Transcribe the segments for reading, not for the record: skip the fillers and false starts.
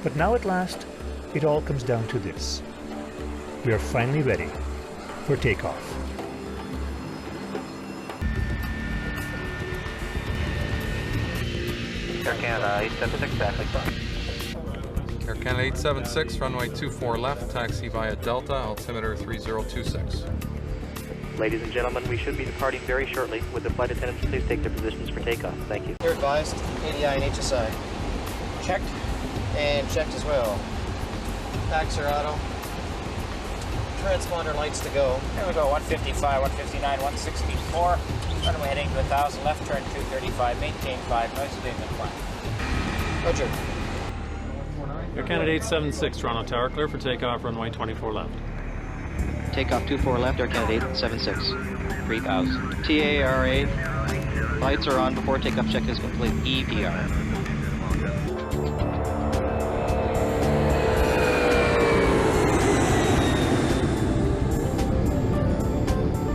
But now at last, it all comes down to this. We are finally ready for takeoff. Air Canada 876, exactly. Air Canada 876, runway 24 left, taxi via Delta, altimeter 3026. Ladies and gentlemen, we should be departing very shortly. Would the flight attendants please take their positions for takeoff? Thank you. You're advised, ADI and HSI. Checked. And checked as well. Packs are auto. Transponder lights to go. Here we go, 155, 159, 164. Runway heading to 1,000, left turn 235, maintain 5, noise abatement flat. Roger. Air Canada 876, Toronto Tower, clear for takeoff, runway 24 left. Takeoff 24 left, Air Canada 876, 3000. TARA, lights are on before takeoff check is complete, EPR.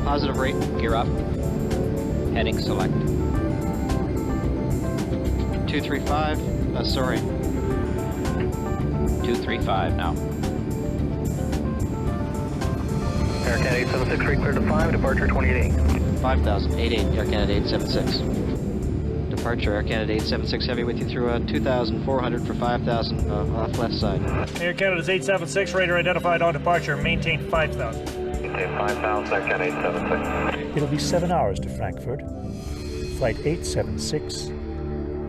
Positive rate, gear up. Heading select. 235, sorry. 235 now. Air Canada 876, rate clear to 5, departure 2888. 5000, 88, Air Canada 876. Departure, Air Canada 876 Heavy with you through 2,400 for 5,000 off left side. Air Canada's 876, radar identified on departure, maintain 5,000. Maintain 5,000, Air Canada 876. It'll be 7 hours to Frankfurt. Flight 876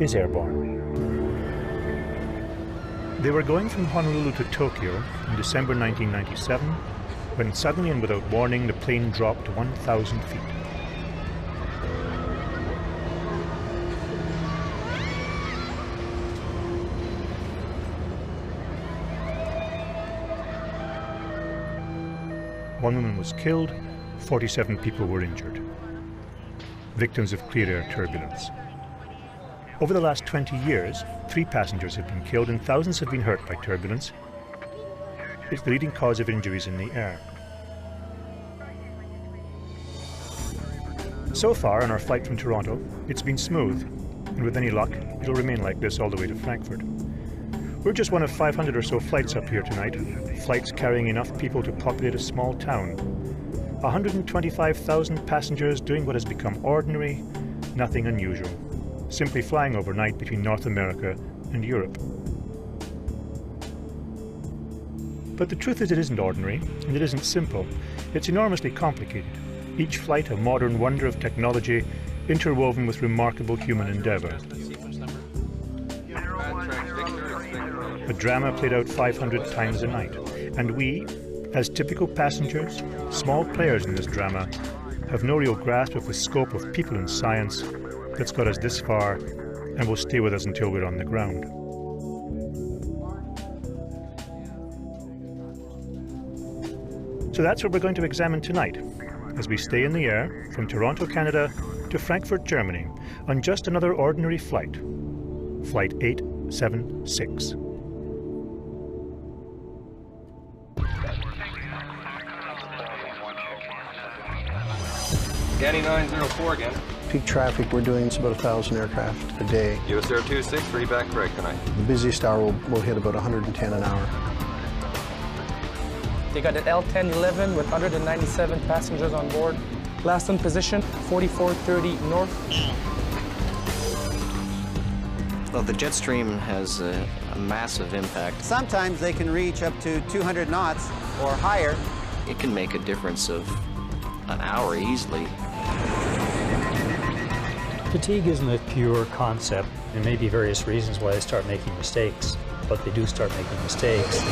is airborne. They were going from Honolulu to Tokyo in December 1997, when suddenly and without warning, the plane dropped to 1,000 feet. One woman was killed, 47 people were injured, victims of clear air turbulence. Over the last 20 years, 3 passengers have been killed and thousands have been hurt by turbulence. It's the leading cause of injuries in the air. So far on our flight from Toronto, it's been smooth, and with any luck, it'll remain like this all the way to Frankfurt. We're just one of 500 or so flights up here tonight, flights carrying enough people to populate a small town. 125,000 passengers doing what has become ordinary, nothing unusual, simply flying overnight between North America and Europe. But the truth is it isn't ordinary, and it isn't simple. It's enormously complicated. Each flight a modern wonder of technology, interwoven with remarkable human endeavor. A drama played out 500 times a night, and we, as typical passengers, small players in this drama, have no real grasp of the scope of people and science that's got us this far and will stay with us until we're on the ground. So that's what we're going to examine tonight, as we stay in the air from Toronto, Canada to Frankfurt, Germany, on just another ordinary flight, Flight 876. Scanning 904 again. Peak traffic, we're doing about 1,000 aircraft a day. US 026, ready back correct tonight. The busiest hour will hit about 110 an hour. They got an L1011 with 197 passengers on board. Last in position, 4430 north. Well, the jet stream has a massive impact. Sometimes they can reach up to 200 knots or higher. It can make a difference of an hour easily. Fatigue isn't a pure concept. There may be various reasons why they start making mistakes, but they do start making mistakes.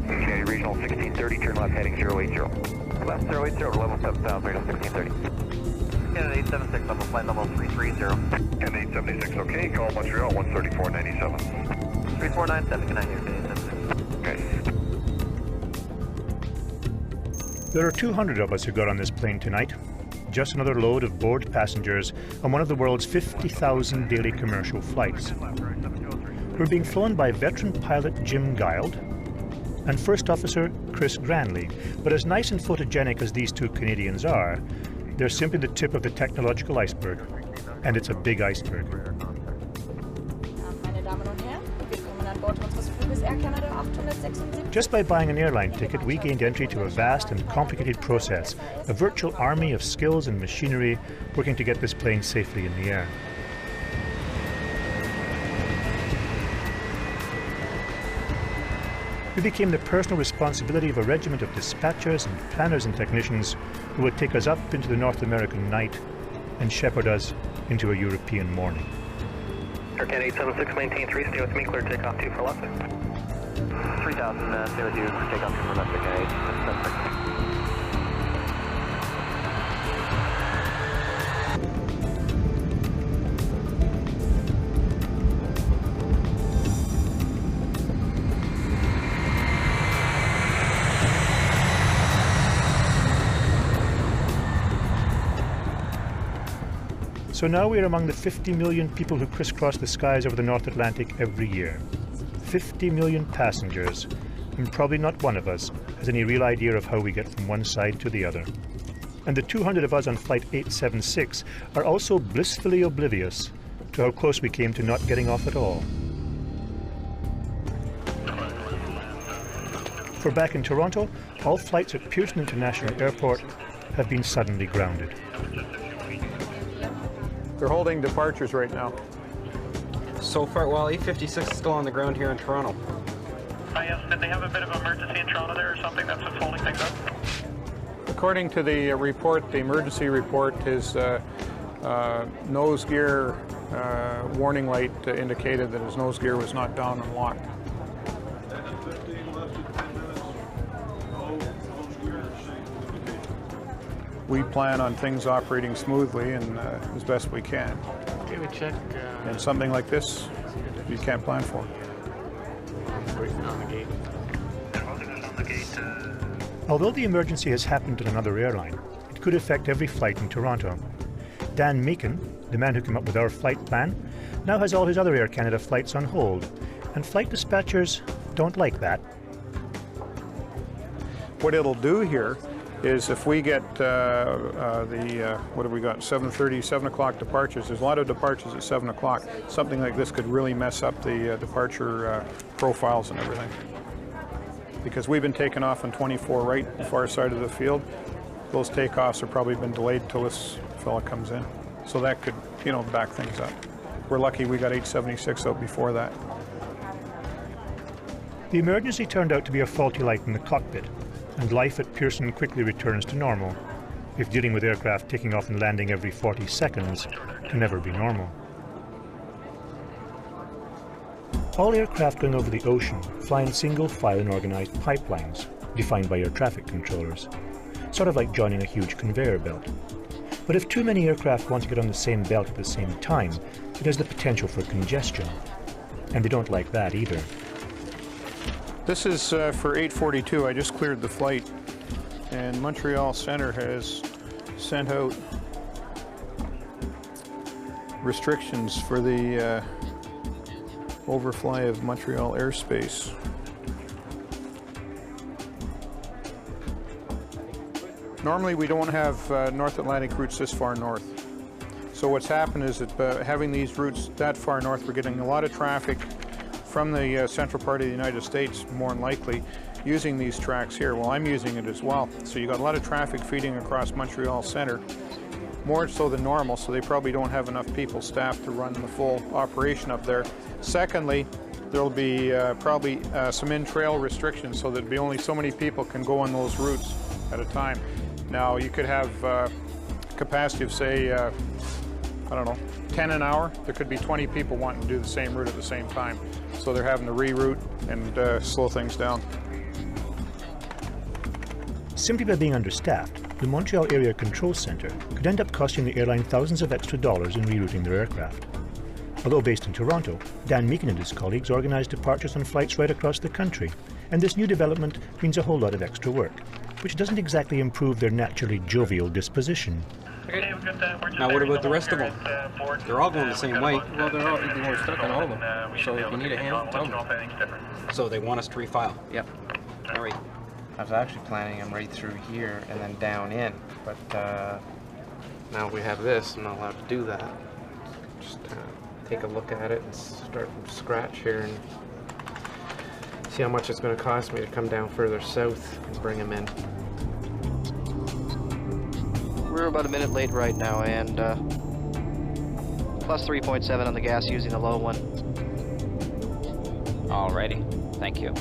Okay, regional 1630, turn left heading 080. Left 080 to level 7000, regional 1630. Canada 876, level flight level 330. Canada 876, okay, call Montreal 13497. 3497, good night here, Canada 876. Okay. There are 200 of us who got on this plane tonight. Just another load of bored passengers on one of the world's 50,000 daily commercial flights. We're being flown by veteran pilot Jim Guild and First Officer Chris Granley. But as nice and photogenic as these two Canadians are, They're simply the tip of the technological iceberg, and it's a big iceberg. Just by buying an airline ticket, we gained entry to a vast and complicated process, a virtual army of skills and machinery working to get this plane safely in the air. We became the personal responsibility of a regiment of dispatchers and planners and technicians who would take us up into the North American night and shepherd us into a European morning. Aircan 876, maintain 3, stay with me, clear takeoff 2 for left. 3000, stay with you, takeoff 2 for left, Aircan 876. So now we are among the 50 million people who crisscross the skies over the North Atlantic every year. 50 million passengers, and probably not one of us has any real idea of how we get from one side to the other. And the 200 of us on Flight 876 are also blissfully oblivious to how close we came to not getting off at all. For back in Toronto, all flights at Pearson International Airport have been suddenly grounded. They're holding departures right now. So far, well, 856 is still on the ground here in Toronto. Yes, did they have a bit of emergency in Toronto there or something that's holding things up? According to the report, the emergency report, his nose gear warning light indicated that his nose gear was not down and locked. We plan on things operating smoothly and as best we can. Okay, we check. And something like this, you can't plan for. On the gate. Although the emergency has happened in another airline, it could affect every flight in Toronto. Dan Meakin, the man who came up with our flight plan, now has all his other Air Canada flights on hold, and flight dispatchers don't like that. What it'll do here is if we get what have we got, 7:30, 7 o'clock departures, there's a lot of departures at 7 o'clock. Something like this could really mess up the departure profiles and everything. Because we've been taking off on 24 right, the far side of the field. Those takeoffs have probably been delayed till this fella comes in. So that could, you know, back things up. We're lucky we got 876 out before that. The emergency turned out to be a faulty light in the cockpit, and life at Pearson quickly returns to normal, if dealing with aircraft taking off and landing every 40 seconds can never be normal. All aircraft going over the ocean fly in single file and organized pipelines, defined by air traffic controllers, sort of like joining a huge conveyor belt. But if too many aircraft want to get on the same belt at the same time, it has the potential for congestion, and they don't like that either. This is for 842. I just cleared the flight, and Montreal Centre has sent out restrictions for the overfly of Montreal airspace. Normally we don't have North Atlantic routes this far north. So what's happened is that having these routes that far north, we're getting a lot of traffic from the central part of the United States, more than likely, using these tracks here. Well, I'm using it as well. So you got a lot of traffic feeding across Montreal Centre, more so than normal, so they probably don't have enough people staffed to run the full operation up there. Secondly, there'll be probably some in-trail restrictions, so there'll be only so many people can go on those routes at a time. Now, you could have capacity of, say, I don't know, 10 an hour. There could be 20 people wanting to do the same route at the same time. So they're having to reroute and slow things down. Simply by being understaffed, the Montreal Area Control Centre could end up costing the airline thousands of extra dollars in rerouting their aircraft. Although based in Toronto, Dan Meakin and his colleagues organised departures on flights right across the country, and this new development means a whole lot of extra work, which doesn't exactly improve their naturally jovial disposition. Okay. Now what about the rest of them? They're all going the same way. Well, we're stuck on all of them. So if you need a hand, tell me. So they want us to refile? Yep. All right. I was actually planning them right through here and then down in, but Now we have this, I'm not allowed to do that. Just take a look at it and start from scratch here and see how much it's going to cost me to come down further south and bring them in. We're about a minute late right now, and plus 3.7 on the gas using the low one. Alrighty, thank you.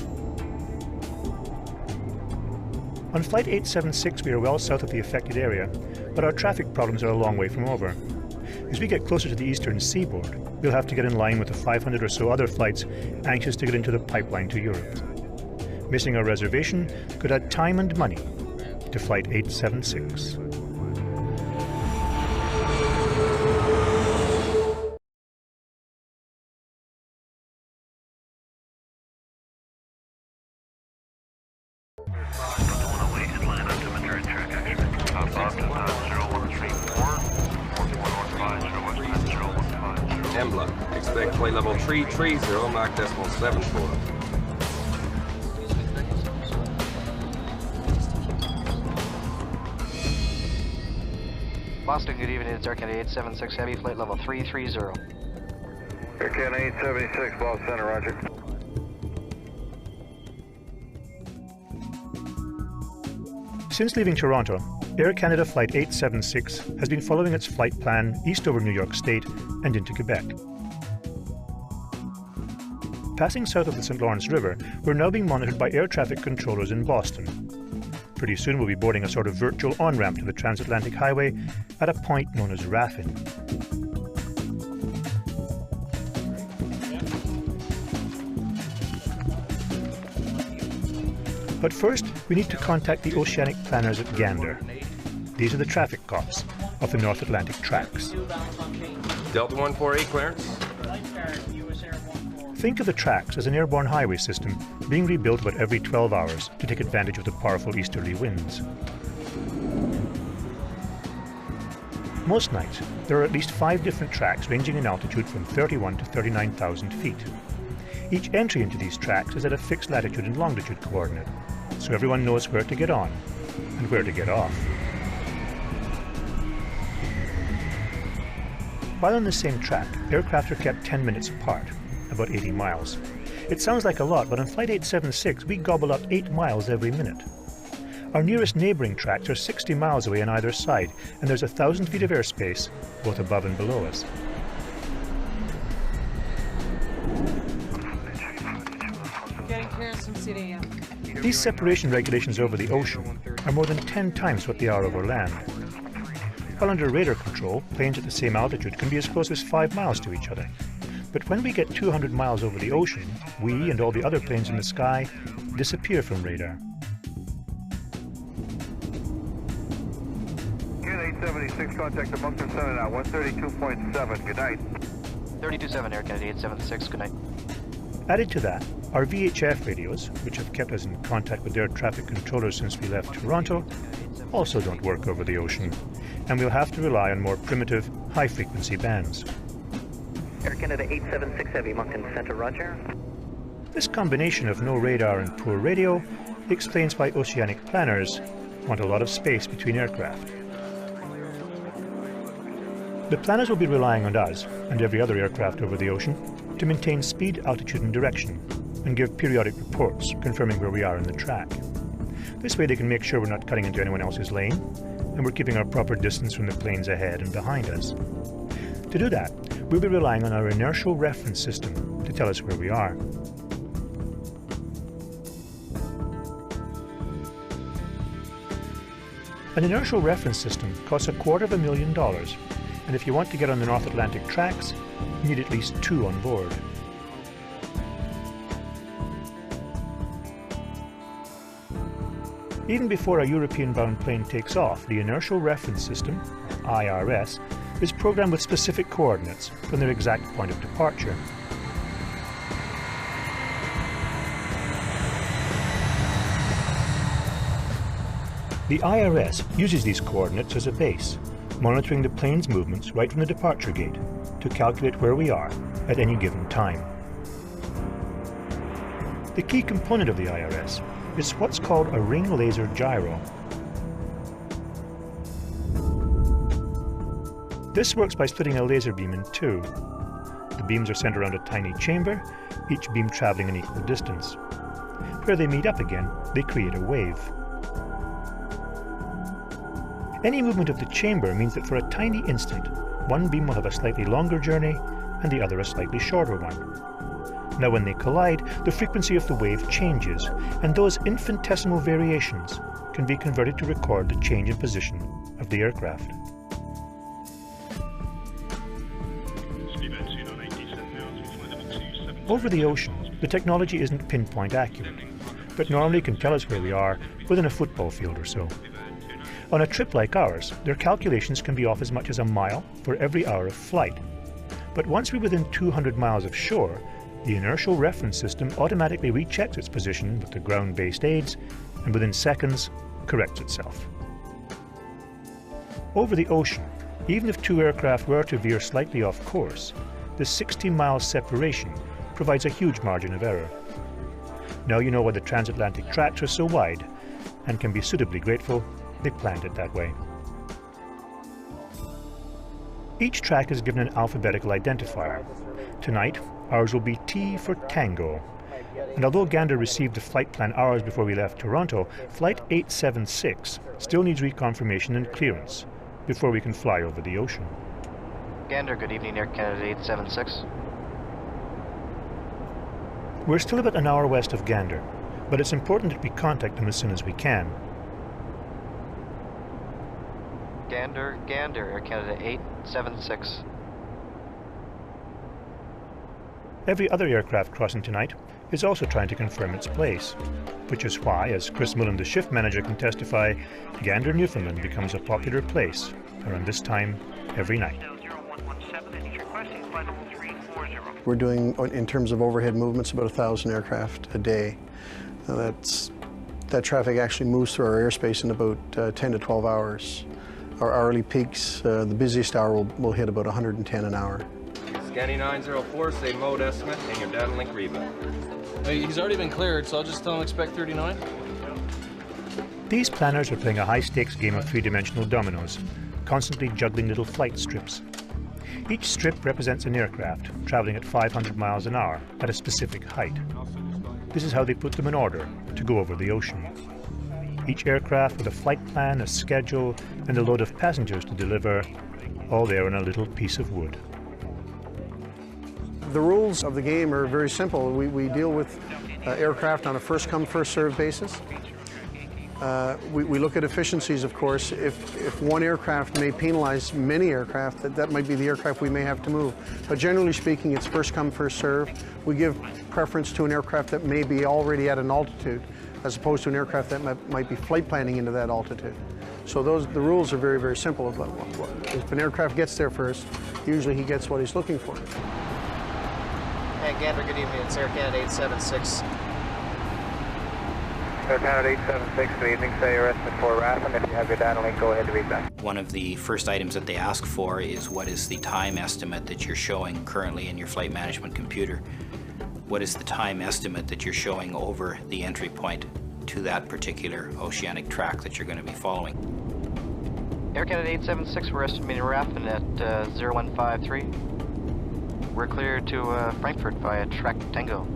On Flight 876, we are well south of the affected area, but our traffic problems are a long way from over. As we get closer to the eastern seaboard, we'll have to get in line with the 500 or so other flights anxious to get into the pipeline to Europe. Missing our reservation could add time and money to Flight 876. Embla, expect flight level 330, Mach decimal 74. Boston, good evening. It's Air Canada 876 Heavy, flight level 330. Air Canada 876, Boston Center, roger. Since leaving Toronto, Air Canada Flight 876 has been following its flight plan east over New York State and into Quebec. Passing south of the St. Lawrence River, we're now being monitored by air traffic controllers in Boston. Pretty soon we'll be boarding a sort of virtual on-ramp to the Transatlantic Highway at a point known as Raffin. But first, we need to contact the Oceanic planners at Gander. These are the traffic cops of the North Atlantic tracks. Delta 148 clearance. Think of the tracks as an airborne highway system being rebuilt about every 12 hours to take advantage of the powerful easterly winds. Most nights, there are at least 5 different tracks ranging in altitude from 31 to 39,000 feet. Each entry into these tracks is at a fixed latitude and longitude coordinate, so everyone knows where to get on and where to get off. While on the same track, aircraft are kept 10 minutes apart, about 80 miles. It sounds like a lot, but on Flight 876 we gobble up 8 miles every minute. Our nearest neighbouring tracks are 60 miles away on either side, and there's 1,000 feet of airspace both above and below us. These separation regulations over the ocean are more than 10 times what they are over land. While under radar control, planes at the same altitude can be as close as 5 miles to each other. But when we get 200 miles over the ocean, we and all the other planes in the sky disappear from radar. Canada 876, contact the Moncton Center now, 132.7, good night. 32.7, Air Canada 876, good night. Added to that, our VHF radios, which have kept us in contact with air traffic controllers since we left Toronto, also don't work over the ocean, and we'll have to rely on more primitive, high-frequency bands. Air Canada 876 Heavy, Moncton Center, roger. This combination of no radar and poor radio explains why Oceanic planners want a lot of space between aircraft. The planners will be relying on us, and every other aircraft over the ocean, to maintain speed, altitude and direction, and give periodic reports confirming where we are in the track. This way they can make sure we're not cutting into anyone else's lane, and we're keeping our proper distance from the planes ahead and behind us. To do that, we'll be relying on our inertial reference system to tell us where we are. An inertial reference system costs $250,000, and if you want to get on the North Atlantic tracks, you need at least 2 on board. Even before a European-bound plane takes off, the Inertial Reference System, IRS, is programmed with specific coordinates from their exact point of departure. The IRS uses these coordinates as a base, monitoring the plane's movements right from the departure gate to calculate where we are at any given time. The key component of the IRS is what's called a ring laser gyro. This works by splitting a laser beam in two. The beams are sent around a tiny chamber, each beam traveling an equal distance. Where they meet up again, they create a wave. Any movement of the chamber means that for a tiny instant, one beam will have a slightly longer journey and the other a slightly shorter one. Now when they collide, the frequency of the wave changes, and those infinitesimal variations can be converted to record the change in position of the aircraft. Over the ocean, the technology isn't pinpoint accurate, but normally can tell us where we are within a football field or so. On a trip like ours, their calculations can be off as much as a mile for every hour of flight. But once we're within 200 miles of shore, the inertial reference system automatically rechecks its position with the ground-based aids and within seconds corrects itself. Over the ocean, even if two aircraft were to veer slightly off course, the 60-mile separation provides a huge margin of error. Now you know why the transatlantic tracks are so wide, and can be suitably grateful they planned it that way. Each track is given an alphabetical identifier. Tonight, ours will be T for Tango. And although Gander received the flight plan hours before we left Toronto, Flight 876 still needs reconfirmation and clearance before we can fly over the ocean. Gander, good evening, Air Canada 876. We're still about an hour west of Gander, but it's important that we contact them as soon as we can. Gander, Air Canada 876. Every other aircraft crossing tonight is also trying to confirm its place, which is why, as Chris Mullen, the shift manager, can testify, Gander, Newfoundland becomes a popular place around this time every night. We're doing, in terms of overhead movements, about 1,000 aircraft a day. That traffic actually moves through our airspace in about 10 to 12 hours. Our hourly peaks, the busiest hour will hit about 110 an hour. Scanning 904, say mode estimate and your data link readback. Hey, he's already been cleared, so I'll just tell him expect 39. These planners are playing a high-stakes game of three-dimensional dominoes, constantly juggling little flight strips. Each strip represents an aircraft traveling at 500 miles an hour at a specific height. This is how they put them in order to go over the ocean. Each aircraft with a flight plan, a schedule, and a load of passengers to deliver, all there on a little piece of wood. The rules of the game are very simple. We deal with aircraft on a first-come, first-served basis. We look at efficiencies, of course. If one aircraft may penalize many aircraft, that might be the aircraft we may have to move. But generally speaking, it's first-come, first-served. We give preference to an aircraft that may be already at an altitude, as opposed to an aircraft that might be flight planning into that altitude. So the rules are very, very simple. If an aircraft gets there first, usually he gets what he's looking for. Hey, Gander, good evening. It's Air Canada 876. Air Canada 876, good evening. Say your estimate for RASM. If you have your data link, go ahead to read back. One of the first items that they ask for is what is the time estimate that you're showing currently in your flight management computer. What is the time estimate that you're showing over the entry point to that particular oceanic track that you're going to be following? Air Canada 876, we're estimating RAFN at 0153. We're clear to Frankfurt via track Tango.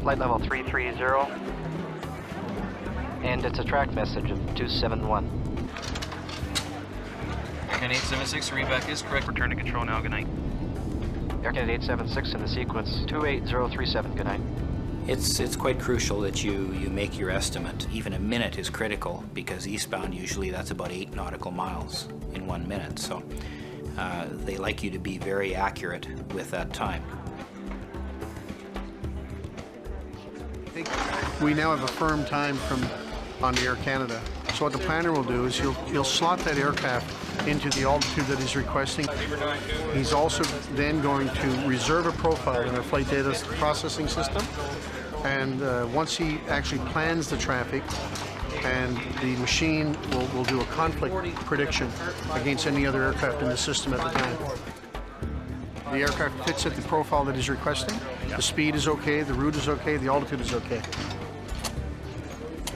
Flight level 330. And it's a track message of 271. Air Canada 876, readback is correct. Return to control now, good night. Air Canada 876 in the sequence 28037, good night. It's quite crucial that you make your estimate. Even a minute is critical because eastbound usually that's about 8 nautical miles in 1 minute. So they like you to be very accurate with that time. We now have a firm time on the Air Canada. So what the planner will do is he'll slot that aircraft into the altitude that he's requesting. He's also then going to reserve a profile in our flight data processing system. And once he actually plans the traffic, and the machine will do a conflict prediction against any other aircraft in the system at the time. The aircraft fits at the profile that he's requesting. The speed is okay, the route is okay, the altitude is okay.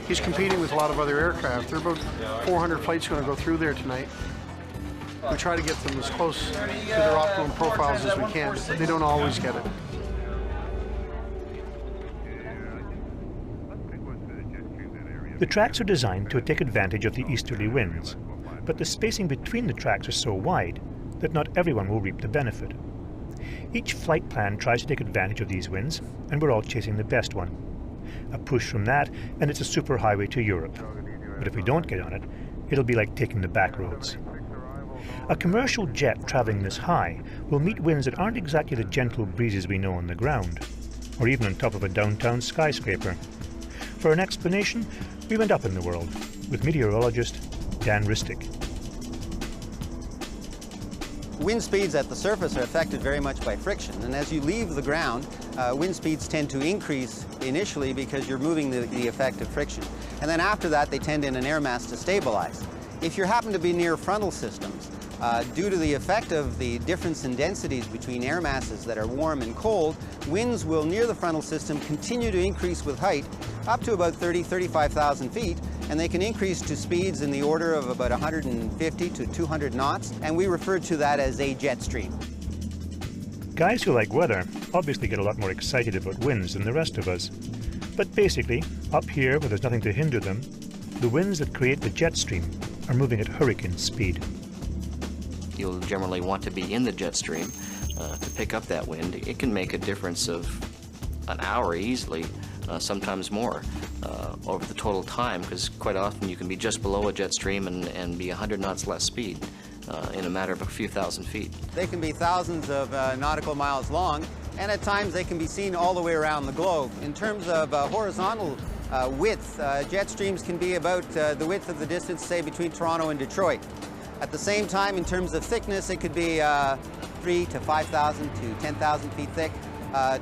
He's competing with a lot of other aircraft. There are about 400 flights going to go through there tonight. We try to get them as close to their optimum profiles as we can, but they don't always get it. The tracks are designed to take advantage of the easterly winds, but the spacing between the tracks is so wide that not everyone will reap the benefit. Each flight plan tries to take advantage of these winds, and we're all chasing the best one. A push from that, and it's a superhighway to Europe. But if we don't get on it, it'll be like taking the back roads. A commercial jet traveling this high will meet winds that aren't exactly the gentle breezes we know on the ground, or even on top of a downtown skyscraper. For an explanation, we went up in the world with meteorologist Dan Ristic. Wind speeds at the surface are affected very much by friction, and as you leave the ground, wind speeds tend to increase initially because you're moving the effect of friction. And then after that, they tend in an air mass to stabilize. If you happen to be near frontal systems, due to the effect of the difference in densities between air masses that are warm and cold, winds will near the frontal system continue to increase with height up to about 35,000 feet, and they can increase to speeds in the order of about 150 to 200 knots, and we refer to that as a jet stream. Guys who like weather obviously get a lot more excited about winds than the rest of us. But basically, up here where there's nothing to hinder them, the winds that create the jet stream are moving at hurricane speed. You'll generally want to be in the jet stream to pick up that wind. It can make a difference of an hour easily, sometimes more, over the total time, because quite often you can be just below a jet stream and be 100 knots less speed in a matter of a few thousand feet. They can be thousands of nautical miles long, and at times they can be seen all the way around the globe. In terms of horizontal width, jet streams can be about the width of the distance, say, between Toronto and Detroit. At the same time, in terms of thickness, it could be 3,000 to 5,000 to 10,000 feet thick.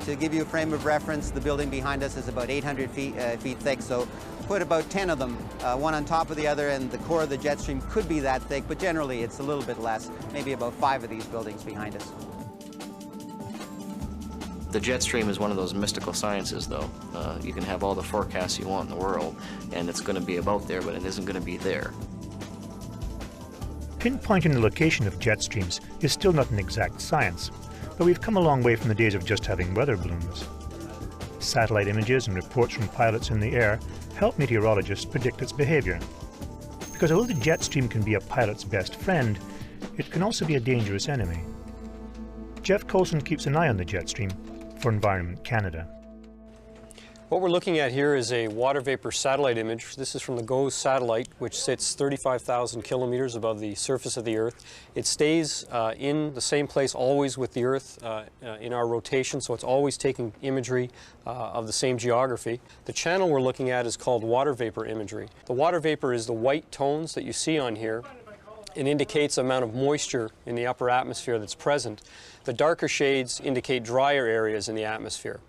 To give you a frame of reference, the building behind us is about 800 feet thick, so put about 10 of them, one on top of the other, and the core of the jet stream could be that thick, but generally it's a little bit less, maybe about 5 of these buildings behind us. The jet stream is one of those mystical sciences, though. You can have all the forecasts you want in the world, and it's going to be about there, but it isn't going to be there. Pinpointing the location of jet streams is still not an exact science, but we've come a long way from the days of just having weather balloons. Satellite images and reports from pilots in the air help meteorologists predict its behavior. Because although the jet stream can be a pilot's best friend, it can also be a dangerous enemy. Jeff Coulson keeps an eye on the jet stream for Environment Canada. What we're looking at here is a water vapor satellite image. This is from the GOES satellite, which sits 35,000 kilometers above the surface of the Earth. It stays in the same place always with the Earth in our rotation, so it's always taking imagery of the same geography. The channel we're looking at is called water vapor imagery. The water vapor is the white tones that you see on here. It indicates the amount of moisture in the upper atmosphere that's present. The darker shades indicate drier areas in the atmosphere.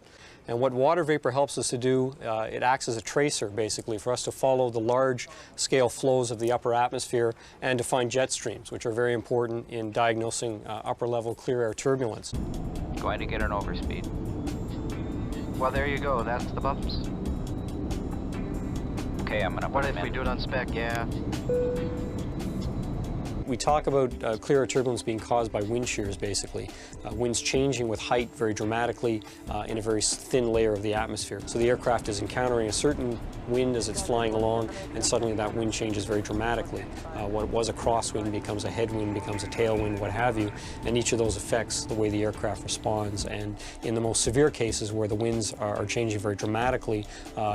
And what water vapor helps us to do, it acts as a tracer, basically, for us to follow the large-scale flows of the upper atmosphere and to find jet streams, which are very important in diagnosing upper-level clear air turbulence. Going to get an overspeed. Well, there you go. That's the bumps. Okay, I'm gonna. What if we do it on spec? Yeah. We talk about clear air turbulence being caused by wind shears, basically. Winds changing with height very dramatically in a very thin layer of the atmosphere. So the aircraft is encountering a certain wind as it's flying along, and suddenly that wind changes very dramatically. What was a crosswind becomes a headwind, becomes a tailwind, what have you, and each of those affects the way the aircraft responds. And in the most severe cases where the winds are changing very dramatically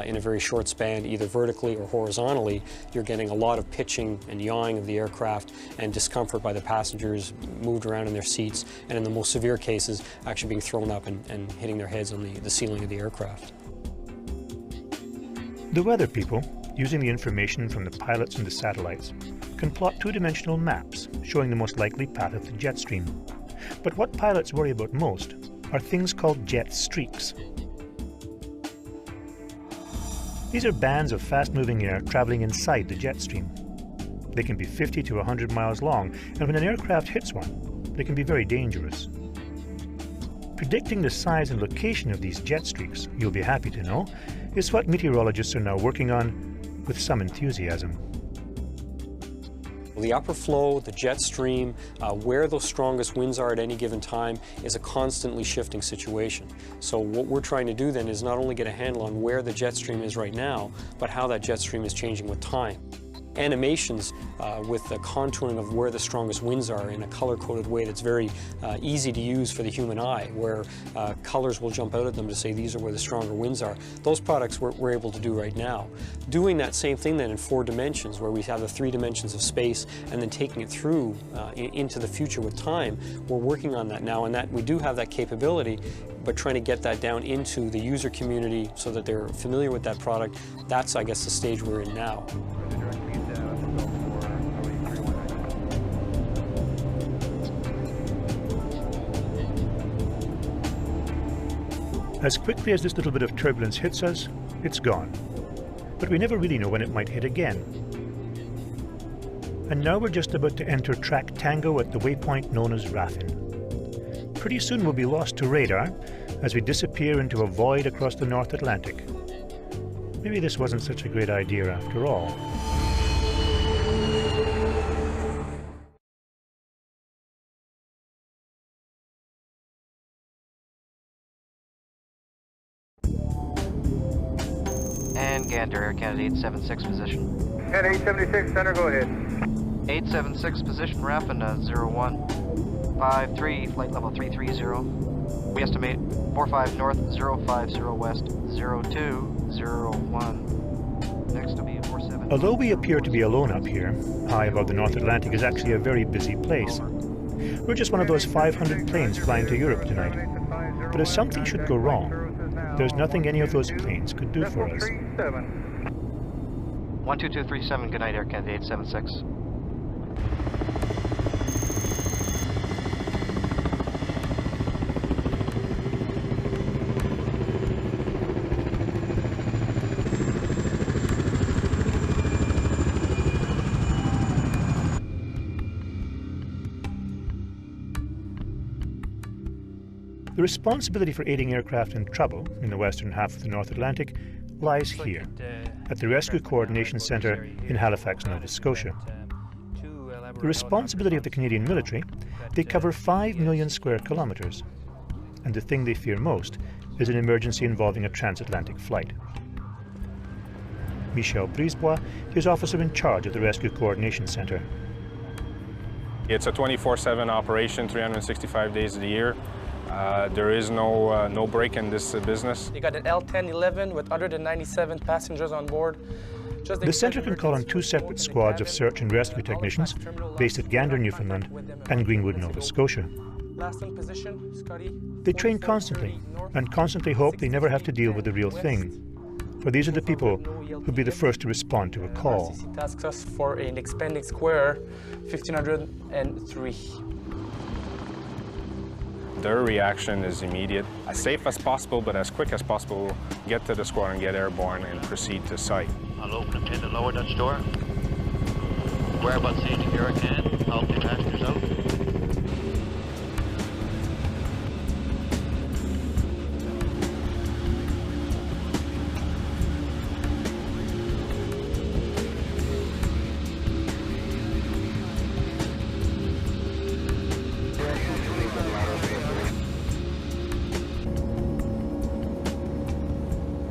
in a very short span, either vertically or horizontally, you're getting a lot of pitching and yawing of the aircraft and discomfort by the passengers, moved around in their seats, and in the most severe cases, actually being thrown up and hitting their heads on the ceiling of the aircraft. The weather people, using the information from the pilots and the satellites, can plot two-dimensional maps showing the most likely path of the jet stream. But what pilots worry about most are things called jet streaks. These are bands of fast-moving air traveling inside the jet stream. They can be 50 to 100 miles long, and when an aircraft hits one, they can be very dangerous. Predicting the size and location of these jet streaks, you'll be happy to know, is what meteorologists are now working on with some enthusiasm. The upper flow, the jet stream, where those strongest winds are at any given time is a constantly shifting situation. So what we're trying to do then is not only get a handle on where the jet stream is right now, but how that jet stream is changing with time. Animations with the contouring of where the strongest winds are in a color-coded way that's very easy to use for the human eye, where colors will jump out at them to say these are where the stronger winds are. Those products we're able to do right now. Doing that same thing then in 4 dimensions, where we have the 3 dimensions of space and then taking it through into the future with time, we're working on that now, and that we do have that capability, but trying to get that down into the user community so that they're familiar with that product, that's, I guess, the stage we're in now. As quickly as this little bit of turbulence hits us, it's gone. But we never really know when it might hit again. And now we're just about to enter track Tango at the waypoint known as Raffin. Pretty soon we'll be lost to radar as we disappear into a void across the North Atlantic. Maybe this wasn't such a great idea after all. And Gander, Air Canada 876 position. At 876, center, go ahead. 876 position, Raffin 0153, flight level 330. We estimate 45 north, 050 west, 0201. Next will be 47. Although we appear to be alone up here, high above the North Atlantic is actually a very busy place. We're just one of those 500 planes flying to Europe tonight. But if something should go wrong, there's nothing any of those planes could do for us. 12237, good night, Air Canada 876. The responsibility for aiding aircraft in trouble in the western half of the North Atlantic lies here, at the Rescue Coordination Centre in Halifax, Nova Scotia. The responsibility of the Canadian military, they cover 5 million square kilometres, and the thing they fear most is an emergency involving a transatlantic flight. Michel Brisebois is officer in charge of the Rescue Coordination Centre. It's a 24/7 operation, 365 days of the year. There is no break in this business. You got an L-1011 with 197 passengers on board. The centre can call on 2 separate squads of search and rescue technicians based at Gander, Newfoundland and Greenwood, Nova Scotia. They train constantly and constantly hope they never have to deal with the real thing. For these are the people who'll be the first to respond to a call. Tasks us for an expanding square 1503. Their reaction is immediate, as safe as possible, but as quick as possible, get to the squadron, get airborne, and proceed to site. I'll open and pin the lower Dutch door. Whereabouts safety here I can. Help the passengers out.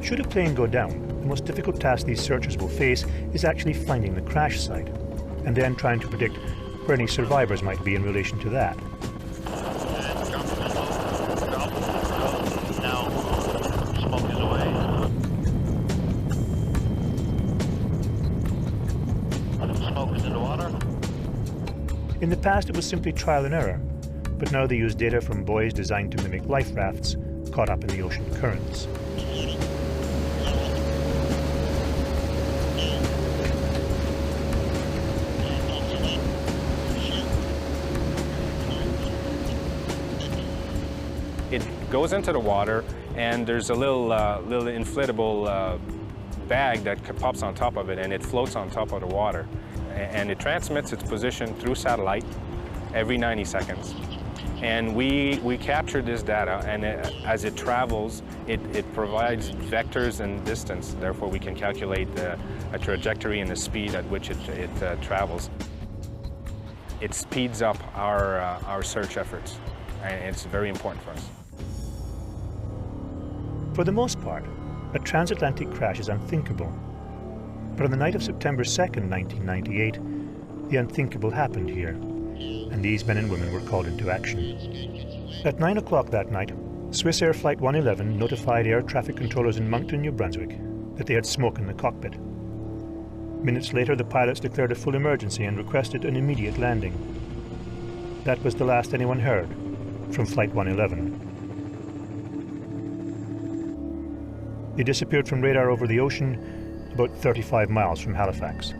Should a plane go down, the most difficult task these searchers will face is actually finding the crash site, and then trying to predict where any survivors might be in relation to that. Now, smoke is away. Smoke is in the water. In the past it was simply trial and error, but now they use data from buoys designed to mimic life rafts caught up in the ocean currents. It goes into the water, and there's a little inflatable bag that pops on top of it, and it floats on top of the water. And it transmits its position through satellite every 90 seconds. And we capture this data, and as it travels, it provides vectors and distance. Therefore, we can calculate a trajectory and the speed at which it travels. it speeds up our search efforts, and it's very important for us. For the most part, a transatlantic crash is unthinkable. But on the night of September 2nd, 1998, the unthinkable happened here, and these men and women were called into action. At 9 o'clock that night, Swiss Air Flight 111 notified air traffic controllers in Moncton, New Brunswick, that they had smoke in the cockpit. Minutes later, the pilots declared a full emergency and requested an immediate landing. That was the last anyone heard from Flight 111. They disappeared from radar over the ocean about 35 miles from Halifax.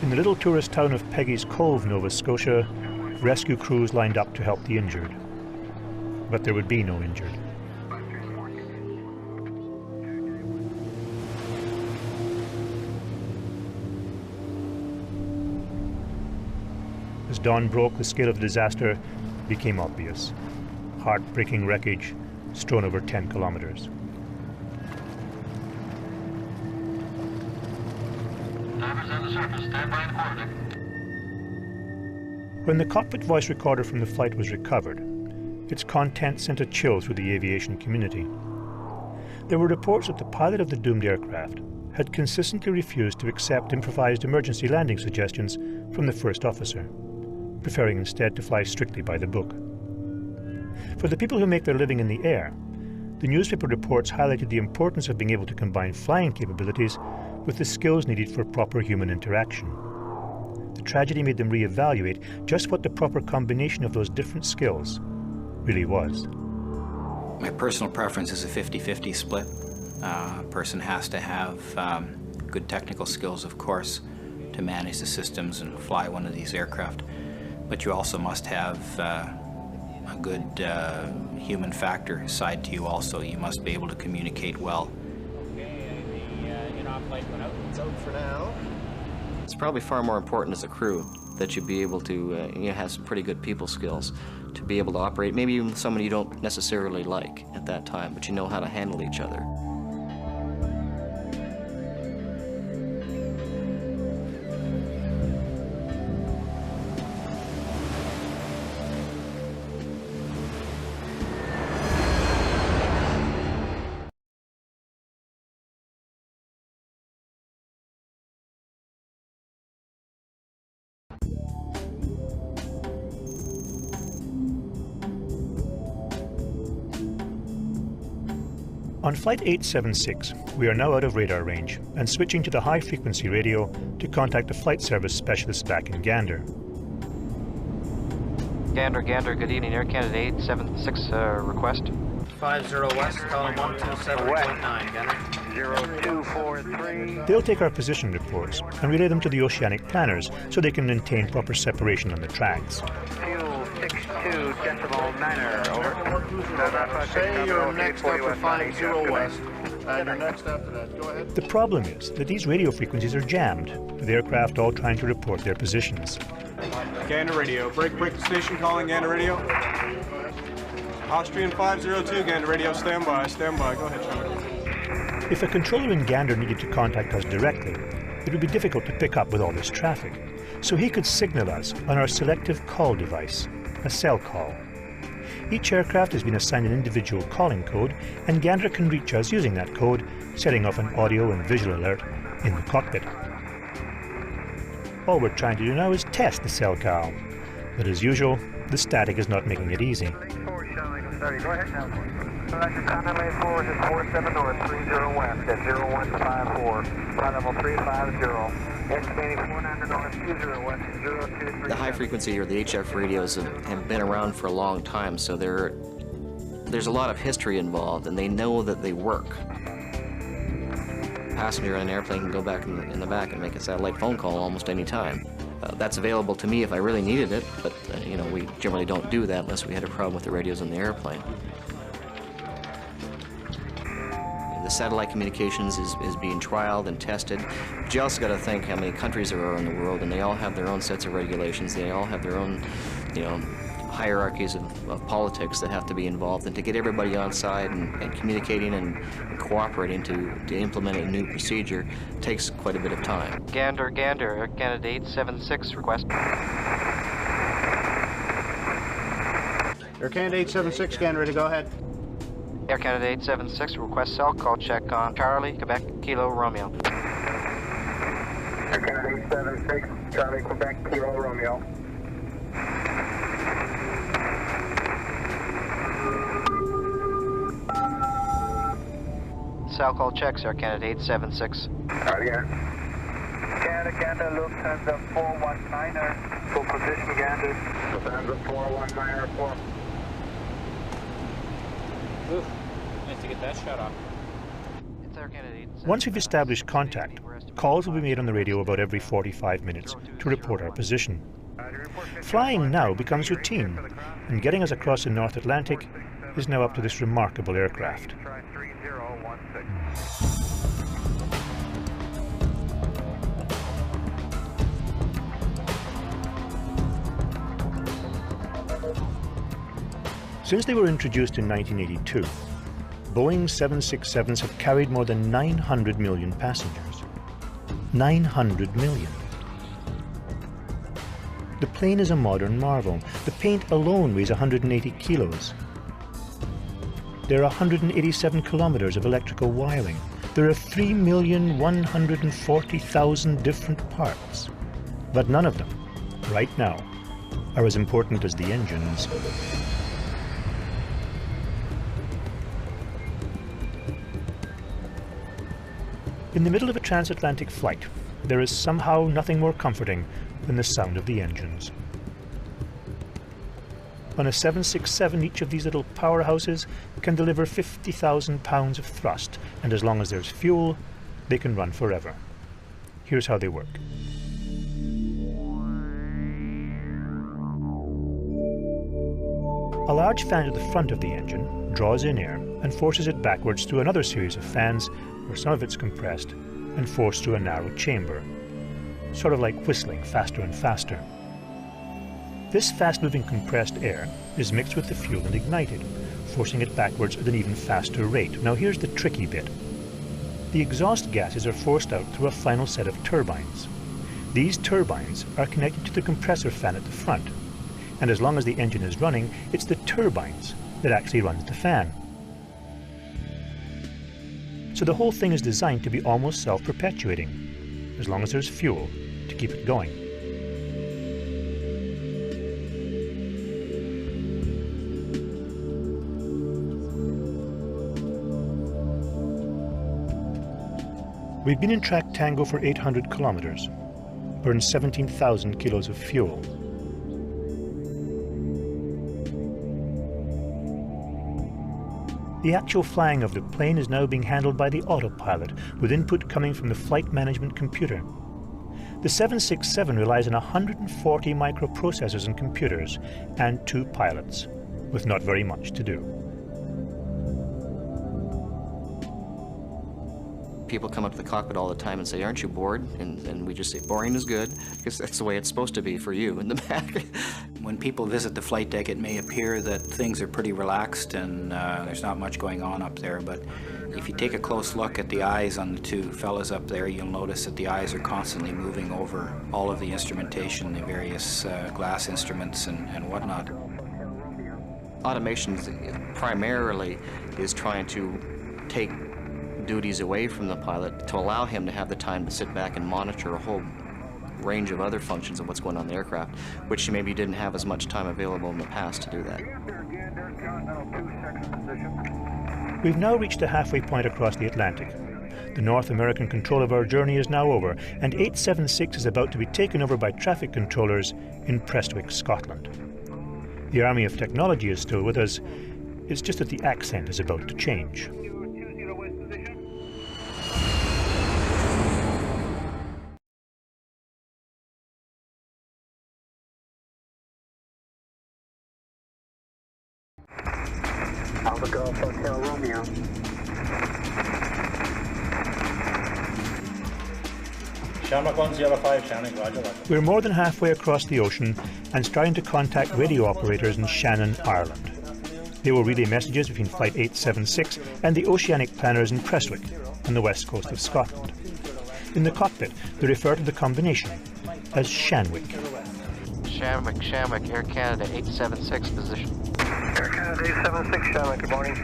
In the little tourist town of Peggy's Cove, Nova Scotia, rescue crews lined up to help the injured. But there would be no injured. As dawn broke, the scale of the disaster became obvious. Heartbreaking wreckage strewn over 10 kilometers. Divers on the surface, stand by and coordinate. When the cockpit voice recorder from the flight was recovered, its contents sent a chill through the aviation community. There were reports that the pilot of the doomed aircraft had consistently refused to accept improvised emergency landing suggestions from the first officer, preferring instead to fly strictly by the book. For the people who make their living in the air, the newspaper reports highlighted the importance of being able to combine flying capabilities with the skills needed for proper human interaction. The tragedy made them reevaluate just what the proper combination of those different skills really was. My personal preference is a 50-50 split. A person has to have good technical skills, of course, to manage the systems and fly one of these aircraft. But you also must have a good human factor side to you also. You must be able to communicate well. Okay, the in-off light went out. It's out for now. It's probably far more important as a crew that you be able to have some pretty good people skills to be able to operate, maybe even with someone you don't necessarily like at that time, but you know how to handle each other. On Flight 876, we are now out of radar range and switching to the high-frequency radio to contact the flight service specialist back in Gander. Gander, good evening. Air Canada 876 request. 50 west, column 127.9, Gander. 0243. They'll take our position reports and relay them to the Oceanic planners so they can maintain proper separation on the tracks. Fuel 62.9er, over. Say you're next after 50 west, and you're next after that. Go ahead. The problem is that these radio frequencies are jammed, with aircraft all trying to report their positions. Gander radio. Break the station calling Gander radio. Austrian 502, Gander radio, stand by. Go ahead, Sean. If a controller in Gander needed to contact us directly, it would be difficult to pick up with all this traffic, so he could signal us on our selective call device, a cell call. Each aircraft has been assigned an individual calling code, and Gander can reach us using that code, setting off an audio and visual alert in the cockpit. All we're trying to do now is test the cell call, but as usual, the static is not making it easy. Go ahead now. Roger, Continental 4 is 47 north, 30 west at 0154, flight level 350. Estimating 49 north, 20 west, 023. The high frequency or the HF radios have been around for a long time, so there's a lot of history involved, and they know that they work. A passenger on an airplane can go back in the back and make a satellite phone call almost any time. That's available to me if I really needed it, but we generally don't do that unless we had a problem with the radios in the airplane. The satellite communications is being trialed and tested, but you also got to think how many countries there are in the world, and they all have their own sets of regulations. They all have their own, hierarchies of politics that have to be involved, and to get everybody on side and communicating and cooperating to implement a new procedure takes quite a bit of time. Gander, Gander, Air Canada 876 request. Air Canada 876, Gander, ready to go ahead. Air Canada 876 request cell call check on Charlie, Quebec, Kilo, Romeo. Air Canada 876, Charlie, Quebec, Kilo, Romeo. Cell call checks, Air Canada 876. Out again. Canada, Gander, Lufthansa 419er. Full position, Gander. Lufthansa 419er, 4. Oof, nice to get that shut off. It's Air Canada 876. Once we've established contact, calls will be made on the radio about every 45 minutes to report our position. Flying now becomes routine, and getting us across the North Atlantic is now up to this remarkable aircraft. Since they were introduced in 1982, Boeing 767s have carried more than 900 million passengers. 900 million. The plane is a modern marvel. The paint alone weighs 180 kilos. There are 187 kilometers of electrical wiring. There are 3,140,000 different parts. But none of them, right now, are as important as the engines. In the middle of a transatlantic flight, there is somehow nothing more comforting than the sound of the engines. On a 767, each of these little powerhouses can deliver 50,000 pounds of thrust, and as long as there's fuel, they can run forever. Here's how they work. A large fan at the front of the engine draws in air and forces it backwards through another series of fans where some of it's compressed and forced through a narrow chamber, sort of like whistling faster and faster. This fast-moving compressed air is mixed with the fuel and ignited, forcing it backwards at an even faster rate. Now here's the tricky bit. The exhaust gases are forced out through a final set of turbines. These turbines are connected to the compressor fan at the front, and as long as the engine is running, it's the turbines that actually runs the fan. So the whole thing is designed to be almost self-perpetuating, as long as there's fuel to keep it going. We've been in track Tango for 800 kilometers, burned 17,000 kilos of fuel. The actual flying of the plane is now being handled by the autopilot, with input coming from the flight management computer. The 767 relies on 140 microprocessors and computers, and 2 pilots, with not very much to do. People come up to the cockpit all the time and say, "Aren't you bored?" And we just say, "Boring is good," because that's the way it's supposed to be for you in the back. When people visit the flight deck, it may appear that things are pretty relaxed and there's not much going on up there, but if you take a close look at the eyes on the 2 fellas up there, you'll notice that the eyes are constantly moving over all of the instrumentation, the various glass instruments and whatnot. Automation primarily is trying to take duties away from the pilot to allow him to have the time to sit back and monitor a whole range of other functions of what's going on in the aircraft, which he maybe didn't have as much time available in the past to do that. We've now reached the halfway point across the Atlantic. The North American control of our journey is now over, and 876 is about to be taken over by traffic controllers in Prestwick, Scotland. The Army of Technology is still with us. It's just that the accent is about to change. Alpha Golf Hotel Romeo. Shamrock 105, Shannon, roger that. We're more than halfway across the ocean and starting to contact radio operators in Shannon, Ireland. They will relay messages between Flight 876 and the Oceanic planners in Prestwick on the west coast of Scotland. In the cockpit, they refer to the combination as Shanwick. Shamwick, Air Canada 876 position. Air Canada 876, Shamwick, good morning.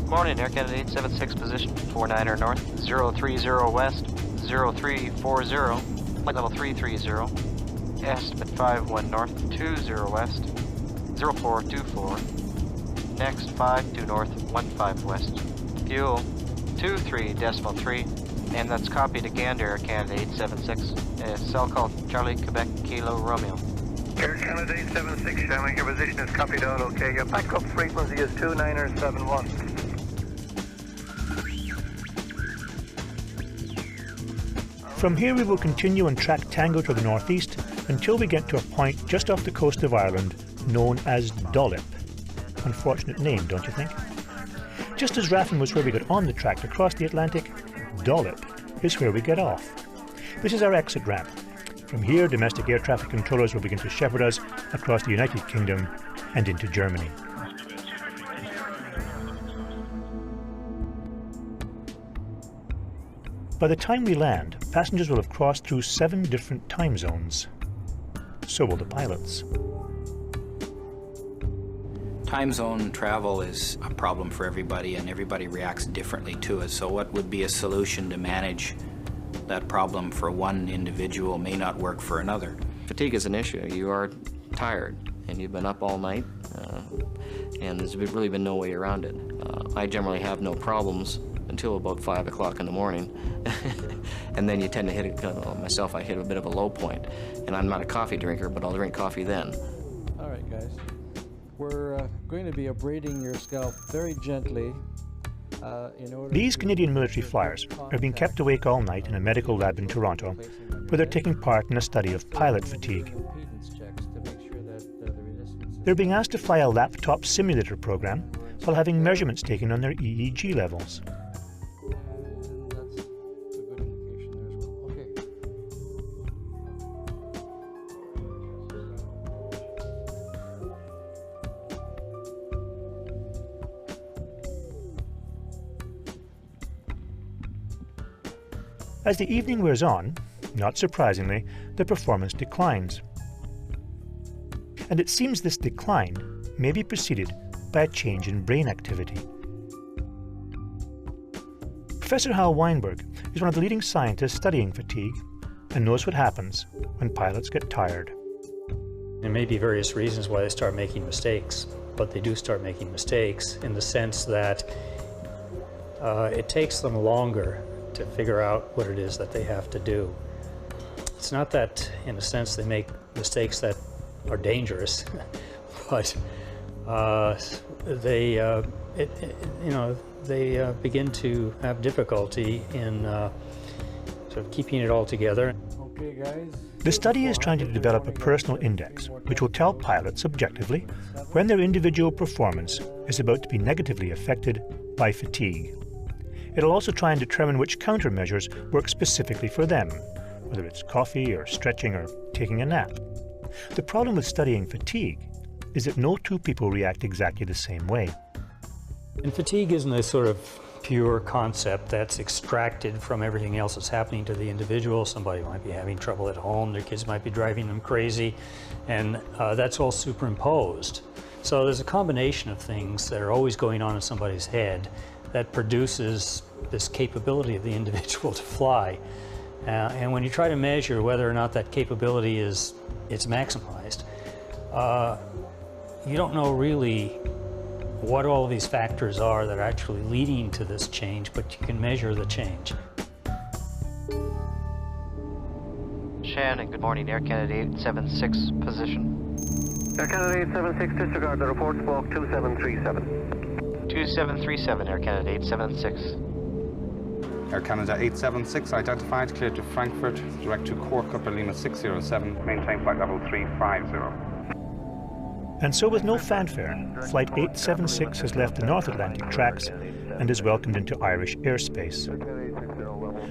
Morning, Air Canada 876 position, 49er north, 030 west, 0340, flight level 330, estimate 51 north, 20 west, 0424, next 52 north, 15 west, fuel 23.3, and that's copied again to Air Canada 876, cell call Charlie, Quebec, Kilo, Romeo. Air Canada 876, Shamwick, your position is copied out, okay. Your backup frequency is 2971. From here we will continue on track Tango to the northeast until we get to a point just off the coast of Ireland known as Dollip. Unfortunate name, don't you think? Just as Raffin was where we got on the track to cross the Atlantic, Dollip is where we get off. This is our exit ramp. From here, domestic air traffic controllers will begin to shepherd us across the United Kingdom and into Germany. By the time we land, passengers will have crossed through 7 different time zones. So will the pilots. Time zone travel is a problem for everybody, and everybody reacts differently to it. So what would be a solution to manage that problem for one individual may not work for another. Fatigue is an issue. You are tired, and you've been up all night, and there's really been no way around it. I generally have no problems until about 5 o'clock in the morning, and then you tend to hit it, myself, I hit a bit of a low point. And I'm not a coffee drinker, but I'll drink coffee then. All right, guys. We're going to be abrading your scalp very gently. These Canadian military flyers are being kept awake all night in a medical lab in Toronto, where they're taking part in a study of pilot fatigue. They're being asked to fly a laptop simulator program while having measurements taken on their EEG levels. As the evening wears on, not surprisingly, the performance declines. And it seems this decline may be preceded by a change in brain activity. Professor Hal Weinberg is one of the leading scientists studying fatigue and knows what happens when pilots get tired. There may be various reasons why they start making mistakes, but they do start making mistakes in the sense that it takes them longer to figure out what it is that they have to do. It's not that, in a sense, they make mistakes that are dangerous, but they begin to have difficulty in sort of keeping it all together. Okay, guys. The study is trying to develop a personal index which will tell pilots objectively when their individual performance is about to be negatively affected by fatigue. It'll also try and determine which countermeasures work specifically for them, whether it's coffee or stretching or taking a nap. The problem with studying fatigue is that no two people react exactly the same way. And fatigue isn't a sort of pure concept that's extracted from everything else that's happening to the individual. Somebody might be having trouble at home, their kids might be driving them crazy, and that's all superimposed. So there's a combination of things that are always going on in somebody's head that produces this capability of the individual to fly. And when you try to measure whether or not that capability is maximized, you don't know really what all of these factors are that are actually leading to this change, but you can measure the change. Shannon, good morning, Air Canada 876 position. Air Canada 876, disregard the report, spoke 2737. 2737, Air Canada 876. Air Canada 876, identified, cleared to Frankfurt, direct to Cork, Upper Lima 607, maintain flight level 350. And so with no fanfare, Flight 876 has left the North Atlantic tracks and is welcomed into Irish airspace.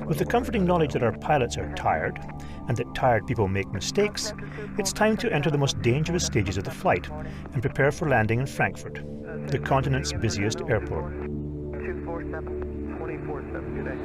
With the comforting knowledge that our pilots are tired, and that tired people make mistakes, it's time to enter the most dangerous stages of the flight and prepare for landing in Frankfurt, the continent's busiest airport. 247, 24-7, good day.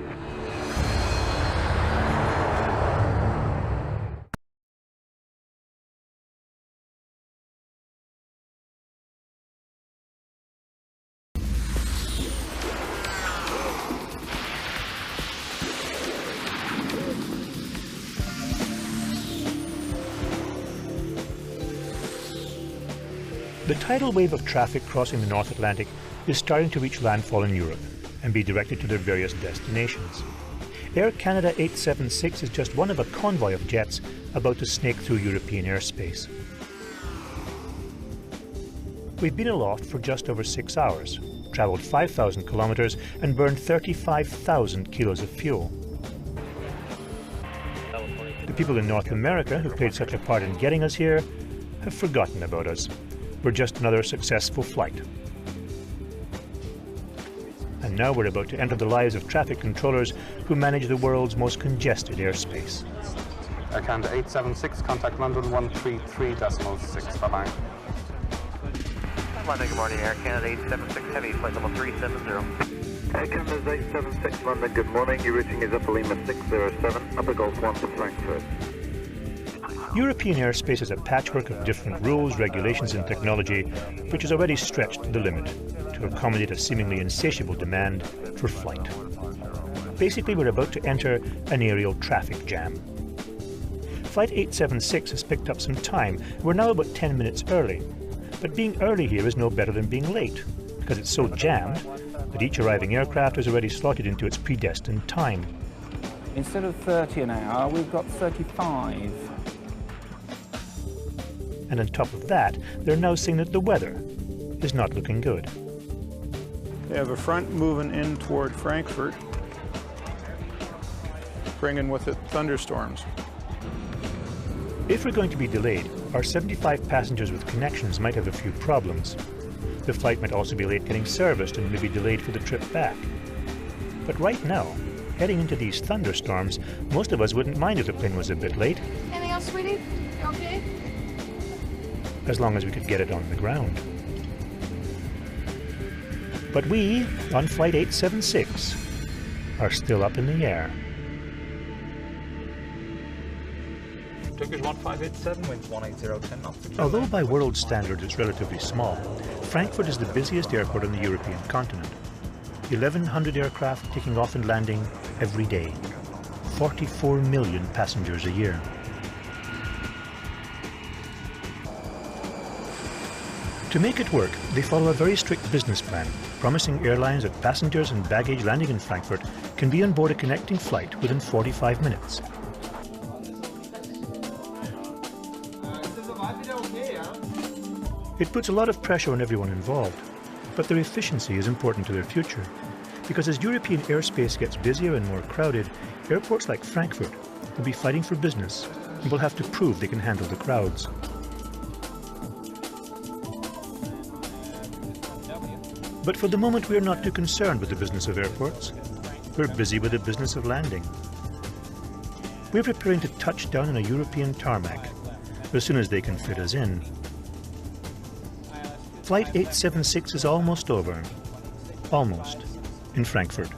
The tidal wave of traffic crossing the North Atlantic is starting to reach landfall in Europe and be directed to their various destinations. Air Canada 876 is just one of a convoy of jets about to snake through European airspace. We've been aloft for just over 6 hours, traveled 5,000 kilometers and burned 35,000 kilos of fuel. The people in North America who played such a part in getting us here have forgotten about us. We're just another successful flight. And now we're about to enter the lives of traffic controllers who manage the world's most congested airspace. Air Canada 876, contact London 133.6, bye-bye. London, good morning, Air Canada 876 Heavy, flight level 370. Air Canada 876 London, good morning, your routing is Upper Lima 607, Upper Gulf 1 to Frankfurt. European airspace is a patchwork of different rules, regulations and technology, which is already stretched to the limit to accommodate a seemingly insatiable demand for flight. Basically, we're about to enter an aerial traffic jam. Flight 876 has picked up some time. We're now about 10 minutes early. But being early here is no better than being late, because it's so jammed that each arriving aircraft is already slotted into its predestined time. Instead of 30 an hour, we've got 35. And on top of that, they're now saying that the weather is not looking good. They have a front moving in toward Frankfurt, bringing with it thunderstorms. If we're going to be delayed, our 75 passengers with connections might have a few problems. The flight might also be late getting serviced and maybe delayed for the trip back. But right now, heading into these thunderstorms, most of us wouldn't mind if the plane was a bit late. Anything else, sweetie? You okay? As long as we could get it on the ground. But we, on Flight 876, are still up in the air. Turkish 1587, winds 180, 10 knots. Although by world standards it's relatively small, Frankfurt is the busiest airport on the European continent. 1,100 aircraft taking off and landing every day. 44 million passengers a year. To make it work, they follow a very strict business plan, promising airlines that passengers and baggage landing in Frankfurt can be on board a connecting flight within 45 minutes. It puts a lot of pressure on everyone involved, but their efficiency is important to their future, because as European airspace gets busier and more crowded, airports like Frankfurt will be fighting for business and will have to prove they can handle the crowds. But for the moment, we are not too concerned with the business of airports. We're busy with the business of landing. We're preparing to touch down on a European tarmac as soon as they can fit us in. Flight 876 is almost over. Almost. In Frankfurt.